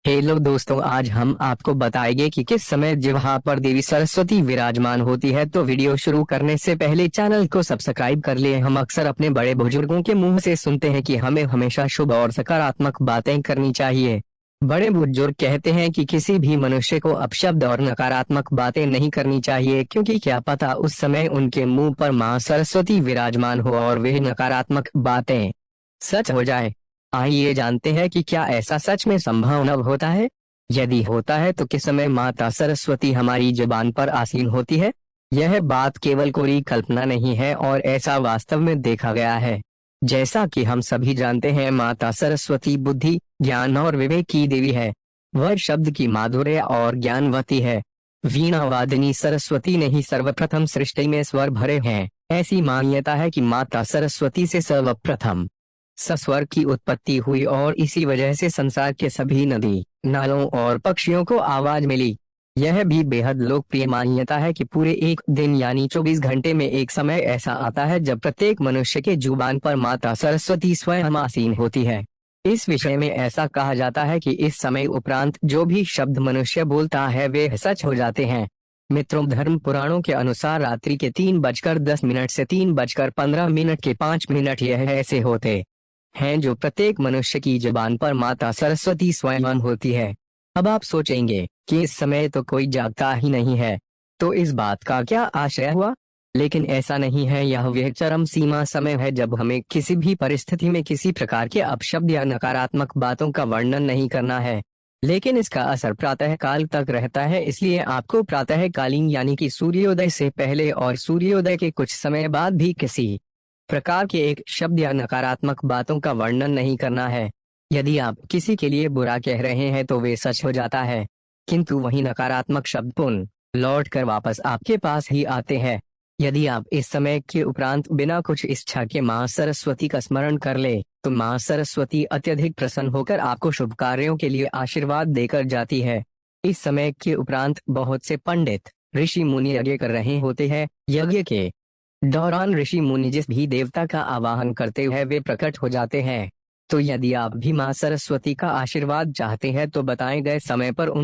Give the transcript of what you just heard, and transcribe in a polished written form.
Hello दोस्तों, आज हम आपको बताएंगे कि किस समय जहाँ पर देवी सरस्वती विराजमान होती है। तो वीडियो शुरू करने से पहले चैनल को सब्सक्राइब कर लिए। हम अक्सर अपने बड़े बुजुर्गों के मुंह से सुनते हैं कि हमें हमेशा शुभ और सकारात्मक बातें करनी चाहिए। बड़े बुजुर्ग कहते हैं कि किसी भी मनुष्य को अपशब्द और नकारात्मक बातें नहीं करनी चाहिए, क्योंकि क्या पता उस समय उनके मुंह पर माँ सरस्वती विराजमान हो और वे नकारात्मक बातें सच हो जाए। आइए जानते हैं कि क्या ऐसा सच में संभव होता है। यदि होता है तो किस समय माता सरस्वती हमारी जुबान पर आसीन होती है। यह बात केवल कोई कल्पना नहीं है और ऐसा वास्तव में देखा गया है। जैसा कि हम सभी जानते हैं, माता सरस्वती बुद्धि, ज्ञान और विवेक की देवी है। वह शब्द की माधुर्य और ज्ञानवती है। वीणा वादिनी सरस्वती ने ही सर्वप्रथम सृष्टि में स्वर भरे हैं। ऐसी मान्यता है कि माता सरस्वती से सर्वप्रथम सस्वर की उत्पत्ति हुई और इसी वजह से संसार के सभी नदी, नालों और पक्षियों को आवाज मिली। यह भी बेहद लोकप्रिय मान्यता है कि पूरे एक दिन यानी 24 घंटे में एक समय ऐसा आता है जब प्रत्येक मनुष्य के जुबान पर माता सरस्वती स्वयं आसीन होती है। इस विषय में ऐसा कहा जाता है कि इस समय उपरांत जो भी शब्द मनुष्य बोलता है वे सच हो जाते हैं। मित्रों, धर्म पुराणों के अनुसार रात्रि के 3:10 से 3:15 के 5 मिनट यह ऐसे होते हैं जो प्रत्येक मनुष्य की जुबान पर माता सरस्वती स्वयं होती है। अब आप सोचेंगे कि इस समय तो कोई जागता ही नहीं है, तो इस बात का क्या आशय हुआ। लेकिन ऐसा नहीं है। यह वह चरम सीमा समय है जब हमें किसी भी परिस्थिति में किसी प्रकार के अपशब्द या नकारात्मक बातों का वर्णन नहीं करना है। लेकिन इसका असर प्रातः काल तक रहता है, इसलिए आपको प्रातः कालीन यानी कि सूर्योदय से पहले और सूर्योदय के कुछ समय बाद भी किसी प्रकार के एक शब्द या नकारात्मक बातों का वर्णन नहीं करना है। यदि आप किसी के लिए बुरा कह रहे हैं तो वे सच हो जाता है, किंतु वही नकारात्मक शब्द पुनः लौट कर वापस आपके पास ही आते हैं। यदि आप इस समय के उपरांत बिना कुछ इच्छा के माँ सरस्वती का स्मरण कर ले तो माँ सरस्वती अत्यधिक प्रसन्न होकर आपको शुभ कार्यों के लिए आशीर्वाद देकर जाती है। इस समय के उपरांत बहुत से पंडित, ऋषि मुनि यज्ञ कर रहे होते हैं। यज्ञ के दौरान ऋषि मुनि जिस भी देवता का आवाहन करते हैं वे प्रकट हो जाते हैं। तो यदि आप भी माँ सरस्वती का आशीर्वाद चाहते हैं तो बताए गए समय पर उन